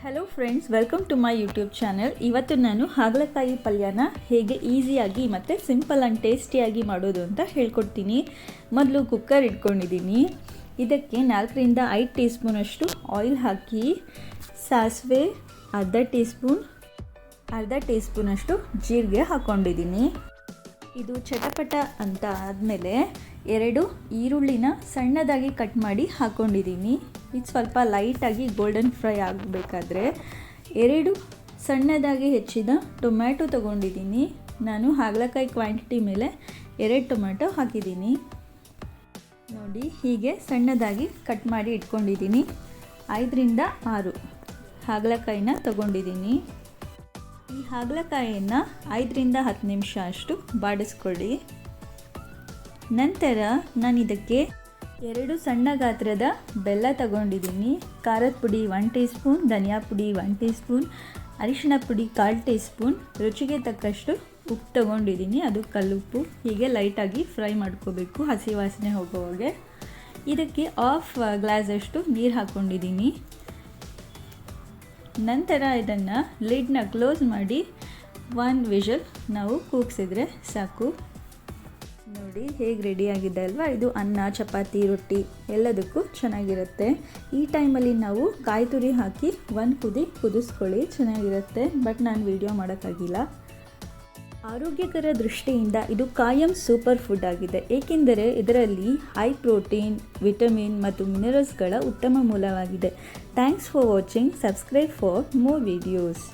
Hello friends, welcome to my YouTube channel. ಇವತ್ತು ನಾನು ಹಾಗಲಕಾಯಿ ಪಲ್ಯನ ಹೇಗೆ ಈಸಿಯಾಗಿ ಮತ್ತು ಸಿಂಪಲ್ ಆ್ಯಂಡ್ ಟೇಸ್ಟಿಯಾಗಿ ಮಾಡೋದು ಅಂತ ಹೇಳ್ಕೊಡ್ತೀನಿ. ಮೊದಲು ಕುಕ್ಕರ್ ಇಟ್ಕೊಂಡಿದ್ದೀನಿ. ಇದಕ್ಕೆ 4ರಿಂದ 5 ಟೀ ಸ್ಪೂನಷ್ಟು ಆಯಿಲ್ ಹಾಕಿ, ಸಾಸಿವೆ ಅರ್ಧ ಟೀ ಸ್ಪೂನಷ್ಟು ಜೀರಿಗೆ ಹಾಕ್ಕೊಂಡಿದ್ದೀನಿ. ಇದು ಚಟಪಟ ಅಂತ ಆದಮೇಲೆ 2 ಈರುಳ್ಳಿನ ಸಣ್ಣದಾಗಿ ಕಟ್ ಮಾಡಿ ಹಾಕ್ಕೊಂಡಿದ್ದೀನಿ. ಇದು ಸ್ವಲ್ಪ ಲೈಟಾಗಿ ಗೋಲ್ಡನ್ ಫ್ರೈ ಆಗಬೇಕಾದ್ರೆ 2 ಸಣ್ಣದಾಗಿ ಹೆಚ್ಚಿದ ಟೊಮ್ಯಾಟೊ ತೊಗೊಂಡಿದ್ದೀನಿ. ನಾನು ಹಾಗಲಕಾಯಿ ಕ್ವಾಂಟಿಟಿ ಮೇಲೆ 2 ಟೊಮ್ಯಾಟೊ ಹಾಕಿದ್ದೀನಿ. ನೋಡಿ, ಹೀಗೆ ಸಣ್ಣದಾಗಿ ಕಟ್ ಮಾಡಿ ಇಟ್ಕೊಂಡಿದ್ದೀನಿ. 5ರಿಂದ 6 ಹಾಗಲಕಾಯಿನ ತೊಗೊಂಡಿದ್ದೀನಿ. ಈ ಹಾಗಲಕಾಯಿಯನ್ನು 5ರಿಂದ 10 ನಿಮಿಷ ಅಷ್ಟು ಬಾಡಿಸ್ಕೊಳ್ಳಿ. ನಂತರ ನಾನು ಇದಕ್ಕೆ 2 ಸಣ್ಣ ಗಾತ್ರದ ಬೆಲ್ಲ ತಗೊಂಡಿದ್ದೀನಿ. ಖಾರದ ಪುಡಿ 1 ಟೀ ಸ್ಪೂನ್, ಧನಿಯಾ ಪುಡಿ 1 ಟೀ ಸ್ಪೂನ್, ಅರಿಶಿಣ ಪುಡಿ 1/4 ಟೀ ಸ್ಪೂನ್, ರುಚಿಗೆ ತಕ್ಕಷ್ಟು ಉಪ್ಪು ತಗೊಂಡಿದ್ದೀನಿ. ಅದು ಕಲ್ಲುಪ್ಪು. ಹೀಗೆ ಲೈಟಾಗಿ ಫ್ರೈ ಮಾಡ್ಕೋಬೇಕು ಹಸಿ ವಾಸನೆ ಹೋಗೋವಾಗೆ. ಇದಕ್ಕೆ 1/2 ಗ್ಲಾಸಷ್ಟು ನೀರು ಹಾಕ್ಕೊಂಡಿದ್ದೀನಿ. ನಂತರ ಇದನ್ನು ಲಿಡ್ನ ಕ್ಲೋಸ್ ಮಾಡಿ 1 ವಿಷಲ್ ನಾವು ಕೂಗಿಸಿದ್ರೆ ಸಾಕು. ನೋಡಿ ಹೇಗೆ ರೆಡಿಯಾಗಿದೆ ಅಲ್ವಾ. ಇದು ಅನ್ನ, ಚಪಾತಿ, ರೊಟ್ಟಿ ಎಲ್ಲದಕ್ಕೂ ಚೆನ್ನಾಗಿರುತ್ತೆ. ಈ ಟೈಮಲ್ಲಿ ನಾವು ಕಾಯಿ ತುರಿ ಹಾಕಿ 1 ಕುದಿ ಕುದಿಸ್ಕೊಳ್ಳಿ, ಚೆನ್ನಾಗಿರುತ್ತೆ. ಬಟ್ ನಾನು ವಿಡಿಯೋ ಮಾಡೋಕ್ಕಾಗಿಲ್ಲ. ಆರೋಗ್ಯಕರ ದೃಷ್ಟಿಯಿಂದ ಇದು ಕಾಯಂ ಸೂಪರ್ ಫುಡ್ ಆಗಿದೆ, ಏಕೆಂದರೆ ಇದರಲ್ಲಿ ಹೈ ಪ್ರೋಟೀನ್, ವಿಟಮಿನ್ ಮತ್ತು ಮಿನರಲ್ಸ್ಗಳ ಉತ್ತಮ ಮೂಲವಾಗಿದೆ. Thanks for watching. Subscribe for more videos.